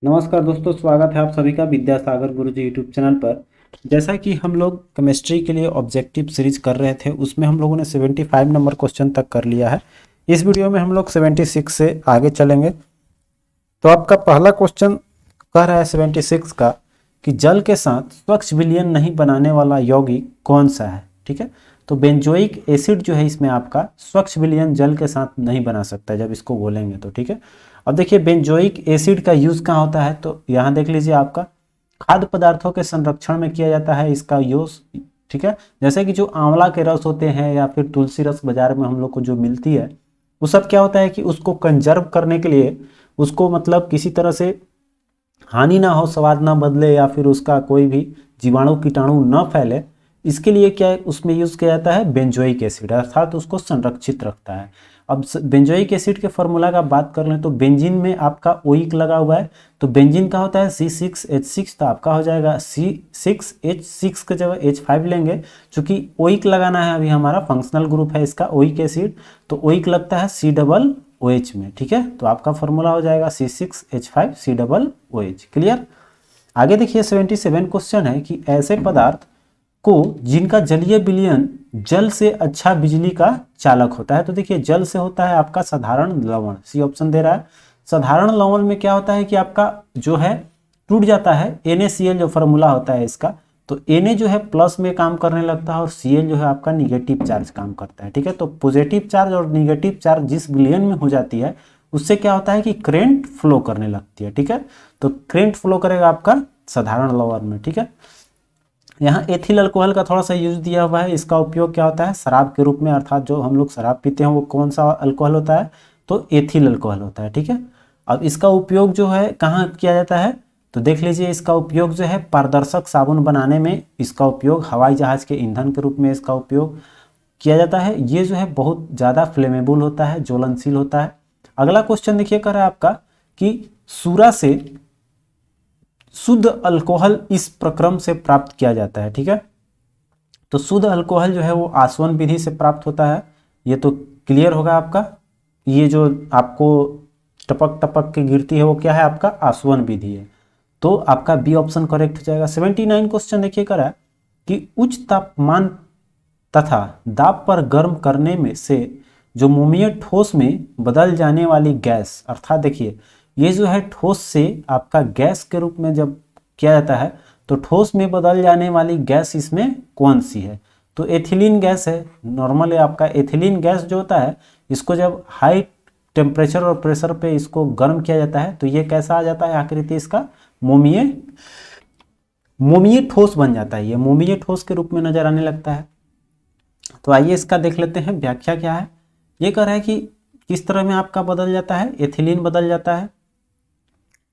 नमस्कार दोस्तों, स्वागत है आप सभी का विद्यासागर गुरुजी यूट्यूब चैनल पर। जैसा कि हम लोग केमिस्ट्री के लिए ऑब्जेक्टिव सीरीज कर रहे थे, उसमें हम लोगों ने 75 नंबर क्वेश्चन तक कर लिया है। इस वीडियो में हम लोग 76 से आगे चलेंगे। तो आपका पहला क्वेश्चन कह रहा है 76 का कि जल के साथ स्वच्छ विलयन नहीं बनाने वाला यौगिक कौन सा है। ठीक है, तो बेंजोइक एसिड जो है इसमें आपका स्वच्छ विलयन जल के साथ नहीं बना सकता जब इसको बोलेंगे तो। ठीक है, अब देखिए बेंजोइक एसिड का यूज कहाँ होता है, तो यहाँ देख लीजिए आपका खाद्य पदार्थों के संरक्षण में किया जाता है इसका यूज। ठीक है, जैसे कि जो आंवला के रस होते हैं या फिर तुलसी रस बाजार में हम लोग को जो मिलती है, वो सब क्या होता है कि उसको कंजर्व करने के लिए, उसको मतलब किसी तरह से हानि ना हो, स्वाद ना बदले या फिर उसका कोई भी जीवाणु कीटाणु न फैले, इसके लिए क्या है उसमें यूज किया जाता है बेंजोइक एसिड, अर्थात उसको संरक्षित रखता है। अब बेंजोइक एसिड के फॉर्मूला का बात कर लें तो बेंजीन में आपका ओइक लगा हुआ है, तो बेंजीन का होता है C6H6, तो आपका हो जाएगा C6H6 की जगह H5 लेंगे। चूंकि ओइक लगाना है, अभी हमारा फंक्शनल ग्रुप है इसका ओइक एसिड, तो ओइक लगता है C OH में। ठीक है, तो आपका फॉर्मूला हो जाएगा C6H5 COOH। क्लियर। आगे देखिए 77 क्वेश्चन है कि ऐसे पदार्थ को जिनका जलीय विलयन जल से अच्छा बिजली का चालक होता है, तो देखिए जल से होता है आपका साधारण लवण, सी ऑप्शन दे रहा है। साधारण लवण में क्या होता है कि आपका जो है टूट जाता है, NaCl जो फार्मूला होता है इसका, तो Na जो है प्लस में काम करने लगता है और Cl जो है आपका निगेटिव चार्ज काम करता है। ठीक है, तो पॉजिटिव चार्ज और निगेटिव चार्ज जिस विलयन में हो जाती है उससे क्या होता है कि करेंट फ्लो करने लगती है। ठीक है, तो करेंट फ्लो करेगा आपका साधारण लवण में। ठीक है, यहाँ एथिल अल्कोहल का थोड़ा सा यूज दिया हुआ है। इसका उपयोग क्या होता है शराब के रूप में, अर्थात जो हम लोग शराब पीते हैं वो कौन सा अल्कोहल होता है, तो एथिल अल्कोहल होता है। ठीक है, अब इसका उपयोग जो है कहाँ किया जाता है, तो देख लीजिए इसका उपयोग जो है पारदर्शक साबुन बनाने में, इसका उपयोग हवाई जहाज के ईंधन के रूप में इसका उपयोग किया जाता है। ये जो है बहुत ज़्यादा फ्लेमेबल होता है, ज्वलनशील होता है। अगला क्वेश्चन देखिए कर रहा है आपका कि सूरा से शुद्ध अल्कोहल इस प्रक्रम से प्राप्त किया जाता है। ठीक है, तो शुद्ध अल्कोहल जो है वो आसवन विधि से प्राप्त होता है, ये तो क्लियर होगा आपका। ये जो आपको टपक टपक के गिरती है वो क्या है आपका आसवन विधि है, तो आपका बी ऑप्शन करेक्ट हो जाएगा। 79 क्वेश्चन देखिए करा कि उच्च तापमान तथा दाब पर गर्म करने में से जो मोमीय ठोस में बदल जाने वाली गैस, अर्थात देखिए ये जो है ठोस से आपका गैस के रूप में जब किया जाता है, तो ठोस में बदल जाने वाली गैस इसमें कौन सी है, तो एथिलीन गैस है। नॉर्मली आपका एथिलीन गैस जो होता है, इसको जब हाई टेम्परेचर और प्रेशर पे इसको गर्म किया जाता है तो ये कैसा आ जाता है आकृति इसका मोमीय मोमीय ठोस बन जाता है, ये मोमीय ठोस के रूप में नजर आने लगता है। तो आइए इसका देख लेते हैं व्याख्या क्या है। ये कह रहा है कि किस तरह में आपका बदल जाता है, एथिलीन बदल जाता है,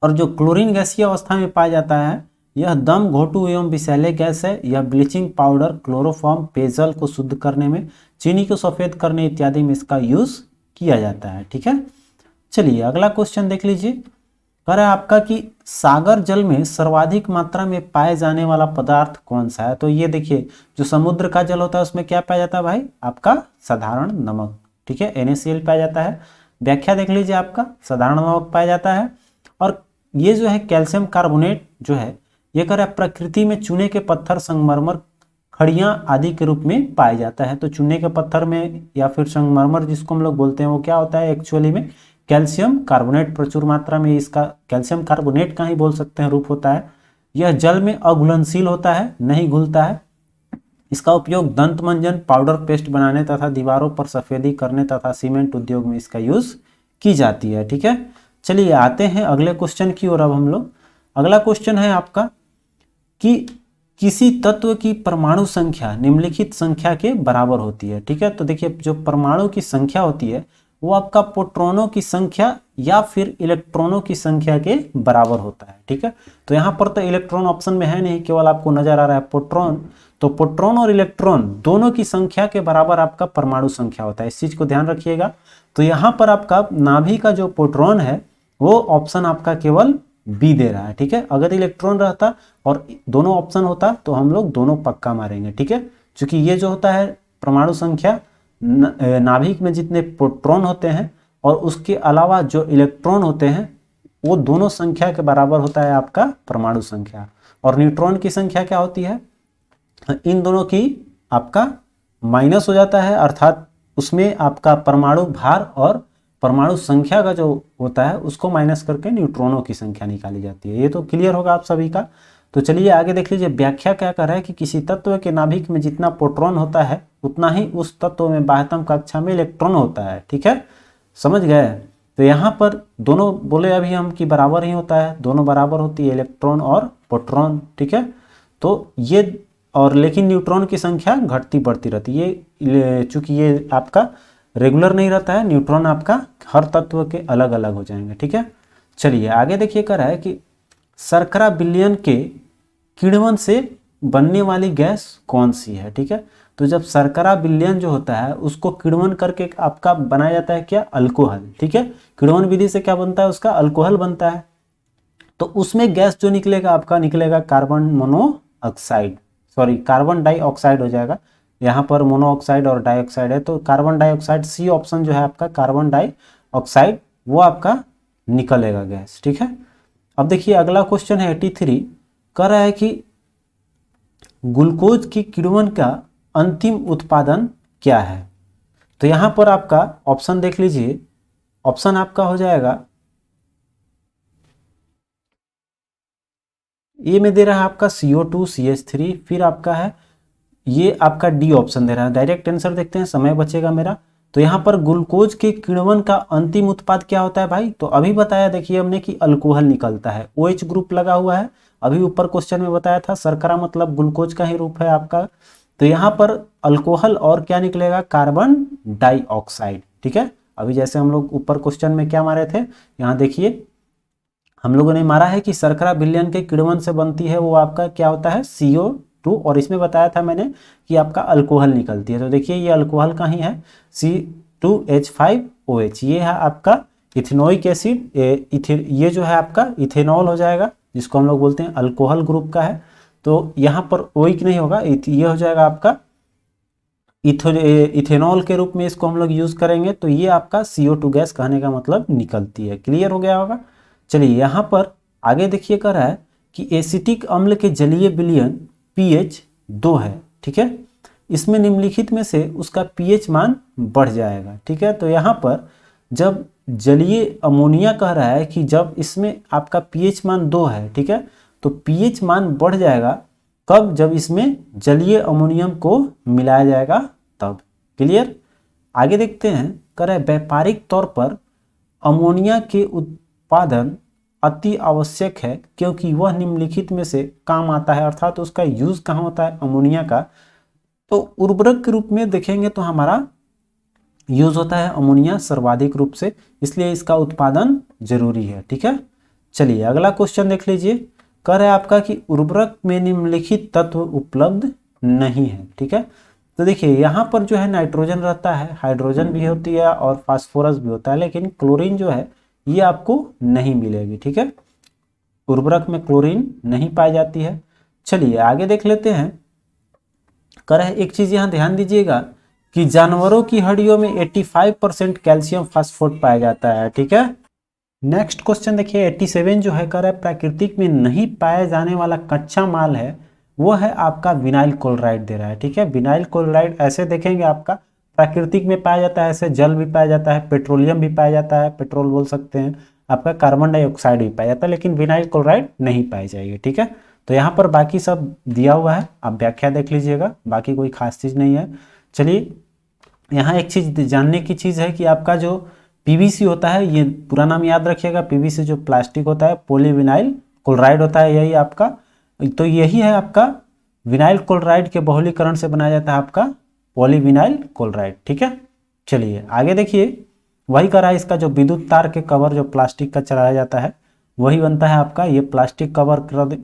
और जो क्लोरीन गैसीय अवस्था में पाया जाता है यह दम घोटू एवं विषैले गैस है। यह ब्लीचिंग पाउडर, क्लोरोफॉर्म, पेयजल को शुद्ध करने में, चीनी को सफेद करने इत्यादि में इसका यूज किया जाता है। ठीक है, चलिए अगला क्वेश्चन देख लीजिए। कह रहा है आपका कि सागर जल में सर्वाधिक मात्रा में पाए जाने वाला पदार्थ कौन सा है, तो ये देखिए जो समुद्र का जल होता है उसमें क्या पाया जाता है भाई आपका साधारण नमक। ठीक है, NaCl पाया जाता है। व्याख्या देख लीजिए आपका साधारण नमक पाया जाता है। और ये जो है कैल्शियम कार्बोनेट जो है ये कह रहा है प्रकृति में चूने के पत्थर, संगमरमर, खड़ियां आदि के रूप में पाया जाता है। तो चूने के पत्थर में या फिर संगमरमर जिसको हम लोग बोलते हैं वो क्या होता है एक्चुअली में कैल्शियम कार्बोनेट प्रचुर मात्रा में, इसका कैल्शियम कार्बोनेट का ही बोल सकते हैं रूप होता है। यह जल में अघुलनशील होता है, नहीं घुलता है। इसका उपयोग दंत मंजन, पाउडर पेस्ट बनाने तथा दीवारों पर सफेदी करने तथा सीमेंट उद्योग में इसका यूज की जाती है। ठीक है, चलिए आते हैं अगले क्वेश्चन की ओर। अब हम लोग अगला क्वेश्चन है आपका कि किसी तत्व की परमाणु संख्या निम्नलिखित संख्या के बराबर होती है। ठीक है, तो देखिए जो परमाणु की संख्या होती है वो आपका प्रोटॉनों की संख्या या फिर इलेक्ट्रॉनों की संख्या के बराबर होता है। ठीक है, तो यहाँ पर तो इलेक्ट्रॉन ऑप्शन में है नहीं, केवल आपको नजर आ रहा है प्रोटॉन, तो प्रोटॉन और इलेक्ट्रॉन दोनों की संख्या के बराबर आपका परमाणु संख्या होता है, इस चीज को ध्यान रखिएगा। तो यहाँ पर आपका नाभि का जो प्रोटॉन है वो ऑप्शन आपका केवल बी दे रहा है। ठीक है, अगर इलेक्ट्रॉन रहता और दोनों ऑप्शन होता तो हम लोग दोनों पक्का मारेंगे। ठीक है, क्योंकि ये जो होता है परमाणु संख्या नाभिक में जितने प्रोटॉन होते हैं और उसके अलावा जो इलेक्ट्रॉन होते हैं वो दोनों संख्या के बराबर होता है आपका परमाणु संख्या। और न्यूट्रॉन की संख्या क्या होती है, इन दोनों की आपका माइनस हो जाता है, अर्थात उसमें आपका परमाणु भार और परमाणु संख्या का जो होता है उसको माइनस करके न्यूट्रॉनों की संख्या निकाली जाती है। ये तो क्लियर होगा आप सभी का। तो चलिए आगे देख लीजिए, व्याख्या क्या कर रहा है कि किसी तत्व के नाभिक में जितना प्रोटॉन होता है उतना ही उस तत्व में बाह्यतम कक्षा में इलेक्ट्रॉन होता है। ठीक है, समझ गए। तो यहाँ पर दोनों बोले अभी हम कि बराबर ही होता है, दोनों बराबर होती है, इलेक्ट्रॉन और प्रोटॉन। ठीक है, तो ये और लेकिन न्यूट्रॉन की संख्या घटती बढ़ती रहती है, चूंकि ये आपका रेगुलर नहीं रहता है, न्यूट्रॉन आपका हर तत्व के अलग अलग हो जाएंगे। ठीक है, चलिए आगे देखिए, कर रहा है कि शर्करा विलयन के किण्वन से बनने वाली गैस कौन सी है। ठीक है, तो जब शर्करा विलयन जो होता है उसको किण्वन करके आपका बनाया जाता है क्या, अल्कोहल। ठीक है, किण्वन विधि से क्या बनता है, उसका अल्कोहल बनता है। तो उसमें गैस जो निकलेगा आपका निकलेगा carbon monoxide, sorry carbon dioxide हो जाएगा। यहाँ पर मोनोऑक्साइड और डाइऑक्साइड है, तो कार्बन डाइऑक्साइड सी ऑप्शन जो है आपका कार्बन डाइऑक्साइड वो आपका निकलेगा गैस। ठीक है, अब देखिए अगला क्वेश्चन है 83, कह रहा है कि ग्लूकोज की किण्वन का अंतिम उत्पादन क्या है। तो यहां पर आपका ऑप्शन देख लीजिए, ऑप्शन आपका हो जाएगा ए में दे रहा है आपका CO2 CH3, फिर आपका है ये आपका डी ऑप्शन दे रहा है। डायरेक्ट आंसर देखते हैं, समय बचेगा मेरा। तो यहाँ पर ग्लूकोज के किण्वन का अंतिम उत्पाद क्या होता है भाई, तो अभी बताया देखिए हमने कि अल्कोहल निकलता है, OH ग्रुप लगा हुआ है। अभी ऊपर क्वेश्चन में बताया था शर्करा मतलब ग्लूकोज का ही रूप है आपका। तो यहाँ पर अल्कोहल और क्या निकलेगा, कार्बन डाइऑक्साइड। ठीक है, अभी जैसे हम लोग ऊपर क्वेश्चन में क्या मारे थे, यहाँ देखिए हम लोगों ने मारा है कि शर्करा विलयन के किण्वन से बनती है वो आपका क्या होता है, CO2, और इसमें बताया था मैंने कि आपका अल्कोहल निकलती है। तो देखिए ये अल्कोहल का ही है, C2H5OH, ये है आपका इथेनोइक एसिड, ये जो है आपका इथेनॉल हो जाएगा, जिसको हम लोग बोलते हैं अल्कोहल ग्रुप का है। तो यहाँ पर ओइक नहीं होगा, ये हो जाएगा आपका इथेनॉल के रूप में इसको हम लोग यूज करेंगे। तो ये आपका CO2 गैस कहने का मतलब निकलती है। क्लियर हो गया होगा। चलिए यहाँ पर आगे देखिए, कर रहा है कि एसिटिक अम्ल के जलीय विलयन pH 2 है। ठीक है, इसमें निम्नलिखित में से उसका pH मान बढ़ जाएगा। ठीक है, तो यहाँ पर जब जलीय अमोनिया कह रहा है कि जब इसमें आपका pH मान 2 है, ठीक है, तो pH मान बढ़ जाएगा कब, जब इसमें जलीय अमोनियम को मिलाया जाएगा तब। क्लियर, आगे देखते हैं, कह रहा है व्यापारिक तौर पर अमोनिया के उत्पादन अति आवश्यक है क्योंकि वह निम्नलिखित में से काम आता है, अर्थात उसका यूज कहाँ होता है अमोनिया का, तो उर्वरक के रूप में देखेंगे तो हमारा यूज होता है अमोनिया सर्वाधिक रूप से, इसलिए इसका उत्पादन जरूरी है। ठीक है, चलिए अगला क्वेश्चन देख लीजिए, कह रहा है आपका कि उर्वरक में निम्नलिखित तत्व उपलब्ध नहीं है। ठीक है, तो देखिए यहाँ पर जो है नाइट्रोजन रहता है, हाइड्रोजन भी होती है और फास्फोरस भी होता है, लेकिन क्लोरीन जो है ये आपको नहीं मिलेगी। ठीक है, उर्वरक में क्लोरीन नहीं पाई जाती है। चलिए आगे देख लेते हैं, कह रहे हैं एक चीज यहाँ ध्यान दीजिएगा कि जानवरों की हड्डियों में 85% कैल्शियम फास्फोरेट पाया जाता है। ठीक है, नेक्स्ट क्वेश्चन देखिए 87 जो है, कह रहा है प्राकृतिक में नहीं पाया जाने वाला कच्चा माल है वो है आपका विनाइल क्लोराइड दे रहा है। ठीक है, विनाइल क्लोराइड ऐसे देखेंगे आपका प्राकृतिक में पाया जाता है, ऐसे जल भी पाया जाता है, पेट्रोलियम भी पाया जाता है, पेट्रोल बोल सकते हैं, आपका कार्बन डाइऑक्साइड भी पाया जाता है, लेकिन विनाइल क्लोराइड नहीं पाई जाएगी। ठीक है, तो यहाँ पर बाकी सब दिया हुआ है, आप व्याख्या देख लीजिएगा, बाकी कोई खास चीज़ नहीं है। चलिए यहाँ एक चीज़ जानने की चीज़ है कि आपका जो PVC होता है, ये पूरा नाम याद रखिएगा, PVC जो प्लास्टिक होता है पॉलीविनाइल क्लोराइड होता है, यही आपका, तो यही है आपका विनाइल क्लोराइड के बहुलीकरण से बनाया जाता है आपका पॉलीविनाइल क्लोराइड। ठीक है, चलिए आगे देखिए, वही करा है इसका जो विद्युत तार के कवर जो प्लास्टिक का चलाया जाता है वही बनता है आपका, ये प्लास्टिक कवर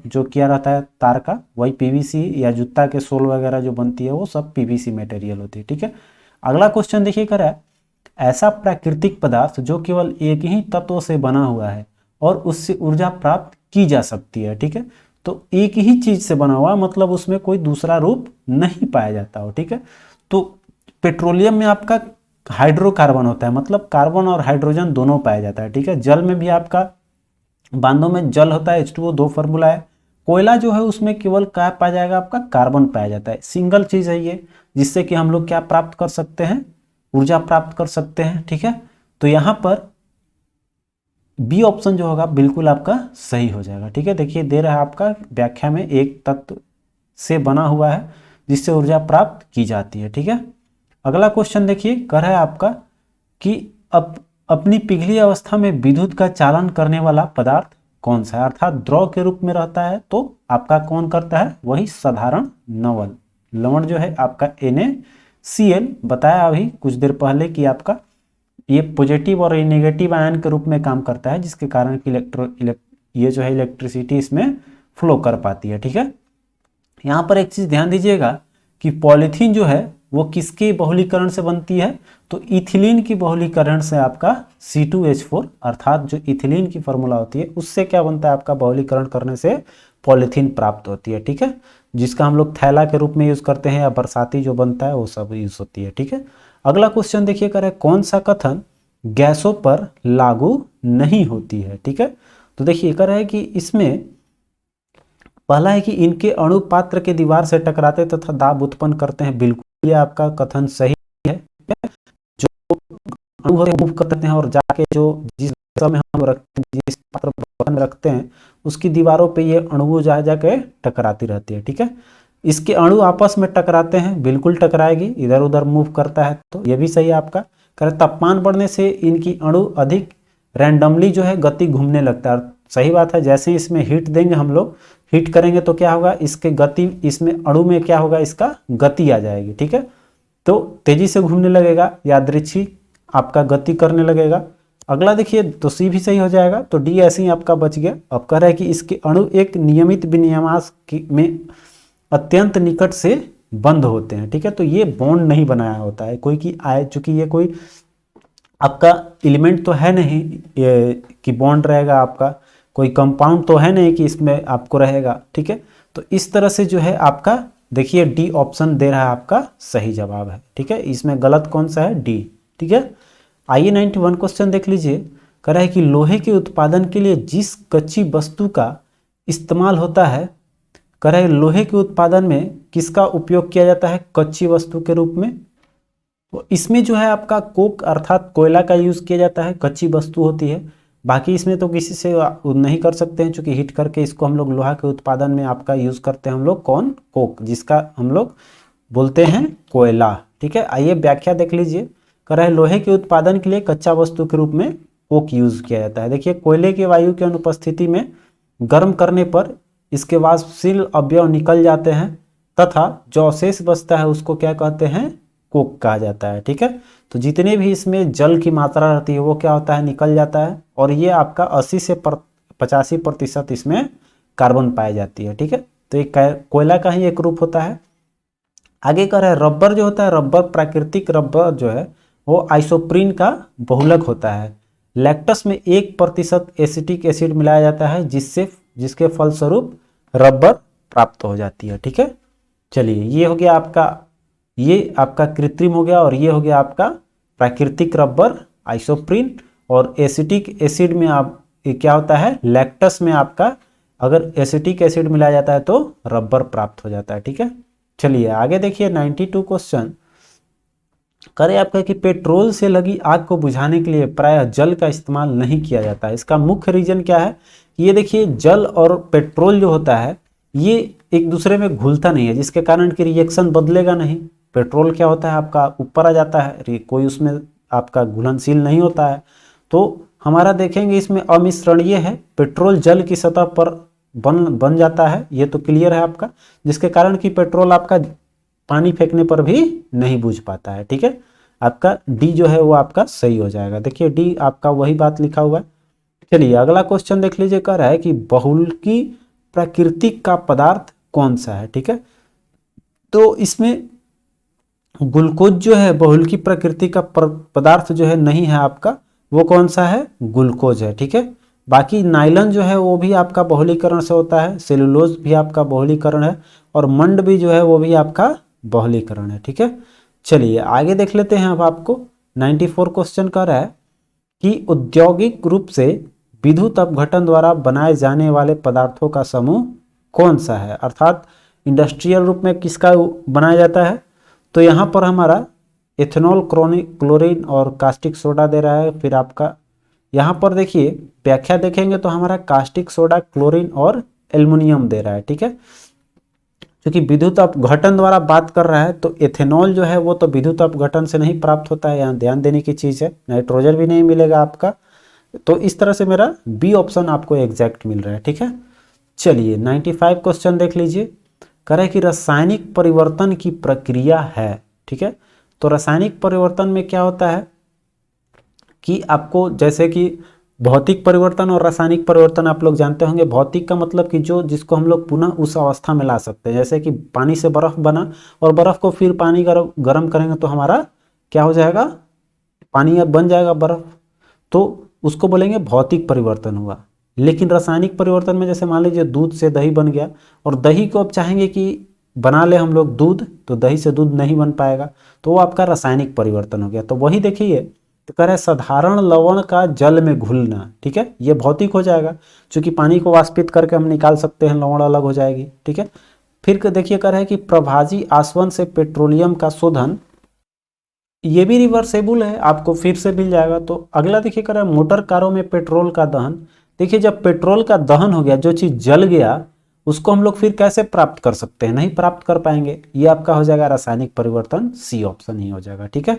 जो किया रहता है तार का, वही PVC या जूता के सोल वगैरह जो बनती है वो सब PVC मटेरियल होती है। ठीक है, अगला क्वेश्चन देखिए, करा है ऐसा प्राकृतिक पदार्थ जो केवल एक ही तत्व से बना हुआ है और उससे ऊर्जा प्राप्त की जा सकती है। ठीक है, तो एक ही चीज से बना हुआ मतलब उसमें कोई दूसरा रूप नहीं पाया जाता हो। ठीक है, तो पेट्रोलियम में आपका हाइड्रोकार्बन होता है, मतलब कार्बन और हाइड्रोजन दोनों पाया जाता है। ठीक है, जल में भी आपका बांधों में जल होता है H2O, दो फार्मूला है। कोयला जो है उसमें केवल क्या पाया जाएगा, आपका कार्बन पाया जाता है। सिंगल चीज है ये, जिससे कि हम लोग क्या प्राप्त कर सकते हैं, ऊर्जा प्राप्त कर सकते हैं। ठीक है, तो यहां पर बी ऑप्शन जो होगा बिल्कुल आपका सही हो जाएगा। ठीक है, देखिए दे रहा है आपका व्याख्या में एक तत्व से बना हुआ है जिससे ऊर्जा प्राप्त की जाती है। ठीक है, अगला क्वेश्चन देखिए, कर रहा है आपका कि अपनी पिघली अवस्था में विद्युत का चालन करने वाला पदार्थ कौन सा है, अर्थात द्रव के रूप में रहता है तो आपका कौन करता है, वही साधारण नवल लवण जो है आपका NaCl। बताया अभी कुछ देर पहले कि आपका ये पॉजिटिव और नेगेटिव आयन के रूप में काम करता है, जिसके कारण कि ये जो है इलेक्ट्रिसिटी इसमें फ्लो कर पाती है। ठीक है, यहाँ पर एक चीज ध्यान दीजिएगा कि पॉलीथीन जो है वो किसके बहुलीकरण से बनती है, तो इथिलीन की बहुलीकरण से आपका C2H4, अर्थात जो इथिलीन की फॉर्मूला होती है उससे क्या बनता है, आपका बहुलीकरण करने से पॉलीथीन प्राप्त होती है। ठीक है, जिसका हम लोग थैला के रूप में यूज करते हैं या बरसाती जो बनता है वो सब यूज होती है। ठीक है, अगला क्वेश्चन देखिए, कर है कौन सा कथन गैसों पर लागू नहीं होती है। ठीक है, तो देखिए कर है कि इसमें पहला है कि इनके अणु पात्र के दीवार से टकराते तथा दाब उत्पन्न करते हैं। बिल्कुल ये आपका कथन सही है। जो अणु होते हैं मूव करते हैं और जाके जो जिस दिशा में हम रखते हैं, जिस पात्र बर्तन में रखते हैं उसकी दीवारों पे ये अणु जा जाके टकराती रहती है। ठीक है, इसके अणु आपस में टकराते हैं, बिल्कुल टकराएगी, इधर उधर मूव करता है तो ये भी सही है आपका। कर तापमान बढ़ने से इनकी अणु अधिक रैंडमली जो है गति घूमने लगता है। सही बात है, जैसे इसमें हीट देंगे हम लोग, हीट करेंगे तो क्या होगा, इसके गति, इसमें अणु में क्या होगा, इसका गति आ जाएगी। ठीक है, तो तेजी से घूमने लगेगा, यादृच्छिक आपका गति करने लगेगा। अगला देखिए, तो सी भी सही हो जाएगा, तो डी ऐसे ही आपका बच गया। अब कह रहा है कि इसके अणु एक नियमित विन्यास में अत्यंत निकट से बंद होते हैं। ठीक है, तो ये बॉन्ड नहीं बनाया होता है कोई की आए, चूंकि ये कोई आपका एलिमेंट तो है नहीं ये कि बॉन्ड रहेगा, आपका कोई कंपाउंड तो है नहीं कि इसमें आपको रहेगा। ठीक है, तो इस तरह से जो है आपका देखिए डी ऑप्शन दे रहा है आपका सही जवाब है। ठीक है, इसमें गलत कौन सा है, डी। ठीक है, आइए 91 क्वेश्चन देख लीजिए, कह रहा है कि लोहे के उत्पादन के लिए जिस कच्ची वस्तु का इस्तेमाल होता है, कह रहा है लोहे के उत्पादन में किसका उपयोग किया जाता है, कच्ची वस्तु के रूप में, तो इसमें जो है आपका कोक अर्थात कोयला का यूज किया जाता है, कच्ची वस्तु होती है। बाकी इसमें तो किसी से नहीं कर सकते हैं, चूंकि हीट करके इसको हम लोग लोहा के उत्पादन में आपका यूज करते हैं हम लोग, कौन, कोक, जिसका हम लोग बोलते हैं कोयला। ठीक है, आइए व्याख्या देख लीजिए, कह रहा है लोहे के उत्पादन के लिए कच्चा वस्तु के रूप में कोक यूज किया जाता है। देखिए कोयले के वायु की अनुपस्थिति में गर्म करने पर इसके वाष्पशील अवयव निकल जाते हैं तथा जो अवशेष बचता है उसको क्या कहते हैं, कोक कहा जाता है। ठीक है, तो जितने भी इसमें जल की मात्रा रहती है वो क्या होता है, निकल जाता है, और ये आपका 80 से 85% इसमें कार्बन पाई जाती है। ठीक है, तो एक कोयला का ही एक रूप होता है। आगे कर है रबर जो होता है, रबर प्राकृतिक रबर जो है वो आइसोप्रीन का बहुलक होता है। लैक्टस में 1% एसिटिक एसिड मिलाया जाता है जिसके फलस्वरूप रबर प्राप्त हो जाती है। ठीक है, चलिए ये हो गया आपका, ये आपका कृत्रिम हो गया, और ये हो गया आपका प्राकृतिक रबर आइसोप्रीन। और एसिटिक एसिड में आप क्या होता है, लैक्टस में आपका अगर एसिटिक एसिड मिलाया जाता है तो रबर प्राप्त हो जाता है। ठीक है, चलिए आगे देखिए 92 क्वेश्चन, करे आपका कि पेट्रोल से लगी आग को बुझाने के लिए प्रायः जल का इस्तेमाल नहीं किया जाता है। इसका मुख्य रीजन क्या है, ये देखिए जल और पेट्रोल जो होता है ये एक दूसरे में घुलता नहीं है, जिसके कारण कि रिएक्शन बदलेगा नहीं। पेट्रोल क्या होता है आपका ऊपर आ जाता है, कोई उसमें आपका घुलनशील नहीं होता है। तो हमारा देखेंगे इसमें अमिश्रणीय है, पेट्रोल जल की सतह पर बन जाता है, ये तो क्लियर है आपका, जिसके कारण कि पेट्रोल आपका पानी फेंकने पर भी नहीं बुझ पाता है। ठीक है, आपका डी जो है वो आपका सही हो जाएगा। देखिए डी आपका वही बात लिखा हुआ है। चलिए अगला क्वेश्चन देख लीजिए, कह रहा है कि बहुलकी प्राकृतिक का पदार्थ कौन सा है। ठीक है, तो इसमें ग्लूकोज जो है बहुलकी प्रकृति का पदार्थ जो है नहीं है आपका, वो कौन सा है, ग्लूकोज है। ठीक है, बाकी नाइलन जो है वो भी आपका बहुलीकरण से होता है, सेलुलोज भी आपका बहुलीकरण है, और मंड भी जो है वो भी आपका बहुलीकरण है। ठीक है, चलिए आगे देख लेते हैं। अब आपको 94 क्वेश्चन कर रहा है कि औद्योगिक रूप से विद्युत अपघटन द्वारा बनाए जाने वाले पदार्थों का समूह कौन सा है, अर्थात इंडस्ट्रियल रूप में किसका बनाया जाता है। तो यहाँ पर हमारा इथेनॉल, क्लोरीन और कास्टिक सोडा दे रहा है। फिर आपका यहाँ पर देखिए व्याख्या देखेंगे तो हमारा कास्टिक सोडा, क्लोरीन और एल्युमिनियम दे रहा है, ठीक है। क्योंकि विद्युत अपघटन द्वारा बात कर रहा है तो एथेनॉल जो है वो तो विद्युत अपघटन से नहीं प्राप्त होता है, यहाँ ध्यान देने की चीज़ है। नाइट्रोजन भी नहीं मिलेगा आपका, तो इस तरह से मेरा बी ऑप्शन आपको एग्जैक्ट मिल रहा है, ठीक है। चलिए 95 क्वेश्चन देख लीजिए। कह रहे कि रासायनिक परिवर्तन की प्रक्रिया है, ठीक है। तो रासायनिक परिवर्तन में क्या होता है कि आपको जैसे कि भौतिक परिवर्तन और रासायनिक परिवर्तन आप लोग जानते होंगे। भौतिक का मतलब कि जिसको हम लोग पुनः उस अवस्था में ला सकते हैं, जैसे कि पानी से बर्फ बना और बर्फ को फिर पानी गर्म करेंगे तो हमारा क्या हो जाएगा, पानी अब बन जाएगा बर्फ, तो उसको बोलेंगे भौतिक परिवर्तन हुआ। लेकिन रासायनिक परिवर्तन में जैसे मान लीजिए दूध से दही बन गया और दही को अब चाहेंगे कि बना ले हम लोग दूध, तो दही से दूध नहीं बन पाएगा, तो वो आपका रासायनिक परिवर्तन हो गया। तो वही देखिए, तो कह रहे साधारण लवण का जल में घुलना, ठीक है, ये भौतिक हो जाएगा। क्योंकि पानी को वाष्पित करके हम निकाल सकते हैं, लवण अलग हो जाएगी, ठीक है। फिर देखिए कह रहे हैं कि प्रभाजी आसवन से पेट्रोलियम का शोधन, ये भी रिवर्सेबल है, आपको फिर से मिल जाएगा। तो अगला देखिए कह रहा है मोटर कारों में पेट्रोल का दहन। देखिए जब पेट्रोल का दहन हो गया, जो चीज़ जल गया उसको हम लोग फिर कैसे प्राप्त कर सकते हैं, नहीं प्राप्त कर पाएंगे। ये आपका हो जाएगा रासायनिक परिवर्तन, सी ऑप्शन ही हो जाएगा, ठीक है।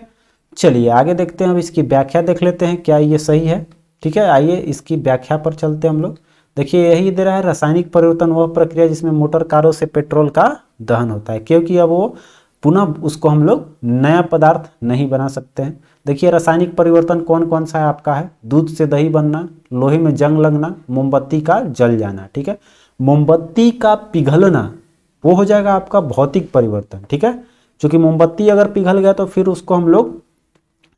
चलिए आगे देखते हैं, अब इसकी व्याख्या देख लेते हैं क्या ये सही है, ठीक है। आइए इसकी व्याख्या पर चलते हैं हम लोग। देखिए यही दे रहा है, रासायनिक परिवर्तन वह प्रक्रिया जिसमें मोटर कारों से पेट्रोल का दहन होता है, क्योंकि अब वो पुनः उसको हम लोग नया पदार्थ नहीं बना सकते हैं। देखिए रासायनिक परिवर्तन कौन कौन सा है आपका है, दूध से दही बनना, लोहे में जंग लगना, मोमबत्ती का जल जाना, ठीक है। मोमबत्ती का पिघलना वो हो जाएगा आपका भौतिक परिवर्तन, ठीक है। क्योंकि मोमबत्ती अगर पिघल गया तो फिर उसको हम लोग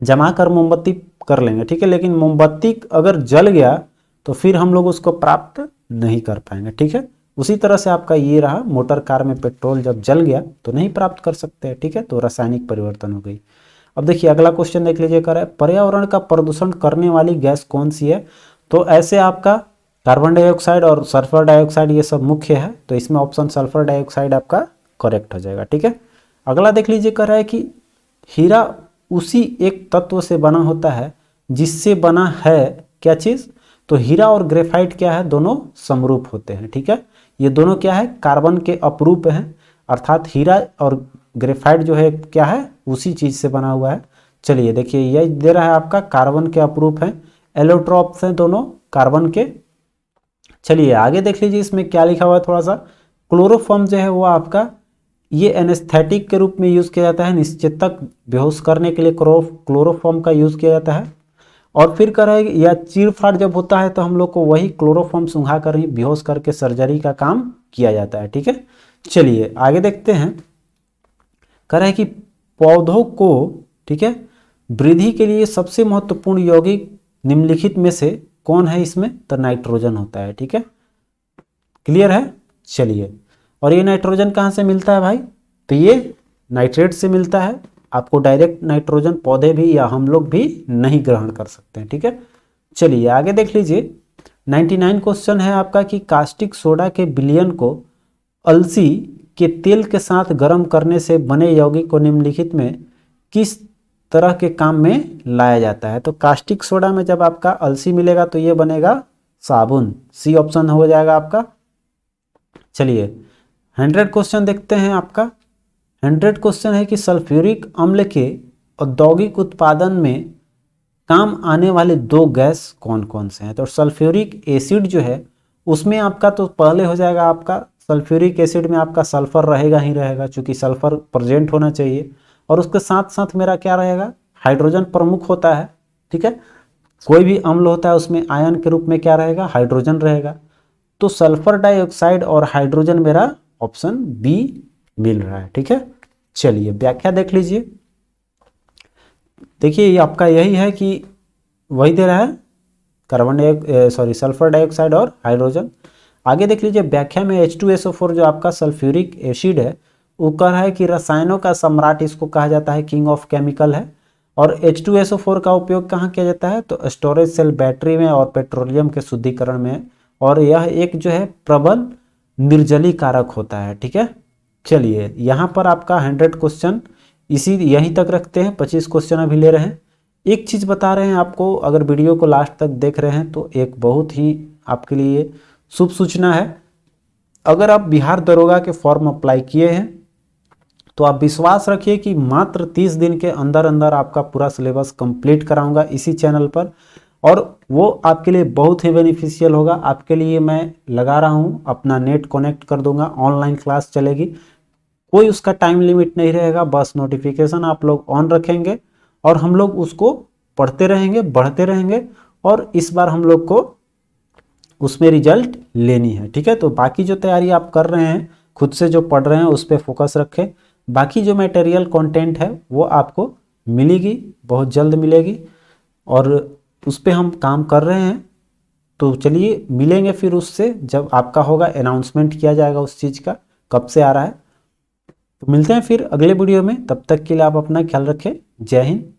जमा कर मोमबत्ती कर लेंगे, ठीक है। लेकिन मोमबत्ती अगर जल गया तो फिर हम लोग उसको प्राप्त नहीं कर पाएंगे, ठीक है। उसी तरह से आपका ये रहा, मोटर कार में पेट्रोल जब जल गया तो नहीं प्राप्त कर सकते हैं, ठीक है। तो रासायनिक परिवर्तन हो गई। अब देखिए अगला क्वेश्चन देख लीजिए, कर है पर्यावरण का प्रदूषण करने वाली गैस कौन सी है। तो ऐसे आपका कार्बन डाइऑक्साइड और सल्फर डाइऑक्साइड ये सब मुख्य है, तो इसमें ऑप्शन सल्फर डाइऑक्साइड आपका करेक्ट हो जाएगा, ठीक है। अगला देख लीजिए, कर रहा है कि हीरा उसी एक तत्व से बना होता है जिससे बना है क्या चीज़। तो हीरा और ग्रेफाइट क्या है, दोनों समरूप होते हैं, ठीक है। ये दोनों क्या है, कार्बन के अपरूप हैं, अर्थात हीरा और ग्रेफाइट जो है क्या है, उसी चीज़ से बना हुआ है। चलिए देखिए यह दे रहा है आपका कार्बन के अपरूप हैं, एलोट्रॉप्स हैं दोनों कार्बन के। चलिए आगे देख लीजिए, इसमें क्या लिखा हुआ है थोड़ा सा। क्लोरोफॉर्म जो है वो आपका ये एनेस्थेटिक के रूप में यूज़ किया जाता है, निश्चेतक बेहोश करने के लिए क्लोरोफॉर्म का यूज़ किया जाता है। और फिर कह रहा है या चीरफाड़ जब होता है तो हम लोग को वही क्लोरोफॉर्म सुंघा कर ही बेहोश करके सर्जरी का काम किया जाता है, ठीक है। चलिए आगे देखते हैं, कह रहा है कि पौधों को, ठीक है, वृद्धि के लिए सबसे महत्वपूर्ण यौगिक निम्नलिखित में से कौन है, इसमें तो नाइट्रोजन होता है, ठीक है। क्लियर है। चलिए, और ये नाइट्रोजन कहाँ से मिलता है भाई, तो ये नाइट्रेट से मिलता है। आपको डायरेक्ट नाइट्रोजन पौधे भी या हम लोग भी नहीं ग्रहण कर सकते हैं, ठीक है। चलिए आगे देख लीजिए, 99 क्वेश्चन है आपका कि कास्टिक सोडा के विलयन को अलसी के तेल के साथ गर्म करने से बने यौगिक को निम्नलिखित में किस तरह के काम में लाया जाता है। तो कास्टिक सोडा में जब आपका अलसी मिलेगा तो ये बनेगा साबुन, सी ऑप्शन हो जाएगा आपका। चलिए 100 क्वेश्चन देखते हैं आपका। 100 क्वेश्चन है कि सल्फ्यूरिक अम्ल के औद्योगिक उत्पादन में काम आने वाले दो गैस कौन कौन से हैं। तो सल्फ्यूरिक एसिड जो है उसमें आपका तो पहले हो जाएगा आपका, सल्फ्यूरिक एसिड में आपका सल्फर रहेगा ही रहेगा, चूँकि सल्फर प्रेजेंट होना चाहिए। और उसके साथ साथ मेरा क्या रहेगा, हाइड्रोजन प्रमुख होता है, ठीक है। कोई भी अम्ल होता है उसमें आयन के रूप में क्या रहेगा, हाइड्रोजन रहेगा। तो सल्फर डाइऑक्साइड और हाइड्रोजन मेरा ऑप्शन बी मिल रहा है, ठीक है। चलिए व्याख्या देख लीजिए। देखिए ये आपका यही है कि वही दे रहा है सल्फर डाइऑक्साइड और हाइड्रोजन। आगे देख लीजिए व्याख्या में H2SO4 जो आपका सल्फ्यूरिक एसिड है वो कह रहा है कि रसायनों का सम्राट इसको कहा जाता है, किंग ऑफ केमिकल है। और H2SO4 का उपयोग कहाँ किया जाता है, तो स्टोरेज सेल बैटरी में और पेट्रोलियम के शुद्धिकरण में, और यह एक जो है प्रबल निर्जलीकारक होता है। ठीक है, चलिए यहाँ पर आपका 100 क्वेश्चन यहीं तक रखते हैं, 25 क्वेश्चन अभी ले रहे हैं। एक चीज़ बता रहे हैं आपको, अगर वीडियो को लास्ट तक देख रहे हैं तो एक बहुत ही आपके लिए शुभ सूचना है। अगर आप बिहार दरोगा के फॉर्म अप्लाई किए हैं तो आप विश्वास रखिए कि मात्र 30 दिन के अंदर अंदर आपका पूरा सिलेबस कंप्लीट कराऊंगा इसी चैनल पर, और वो आपके लिए बहुत ही बेनिफिशियल होगा। आपके लिए मैं लगा रहा हूँ, अपना नेट कनेक्ट कर दूंगा, ऑनलाइन क्लास चलेगी, कोई उसका टाइम लिमिट नहीं रहेगा, बस नोटिफिकेशन आप लोग ऑन रखेंगे और हम लोग उसको पढ़ते रहेंगे, बढ़ते रहेंगे, और इस बार हम लोग को उसमें रिजल्ट लेनी है। ठीक है, तो बाकी जो तैयारी आप कर रहे हैं, खुद से जो पढ़ रहे हैं उस पर फोकस रखें। बाकी जो मटेरियल कंटेंट है वो आपको मिलेगी, बहुत जल्द मिलेगी, और उस पर हम काम कर रहे हैं। तो चलिए मिलेंगे फिर उससे, जब आपका होगा अनाउंसमेंट किया जाएगा उस चीज़ का कब से आ रहा है। तो मिलते हैं फिर अगले वीडियो में, तब तक के लिए आप अपना ख्याल रखें। जय हिंद।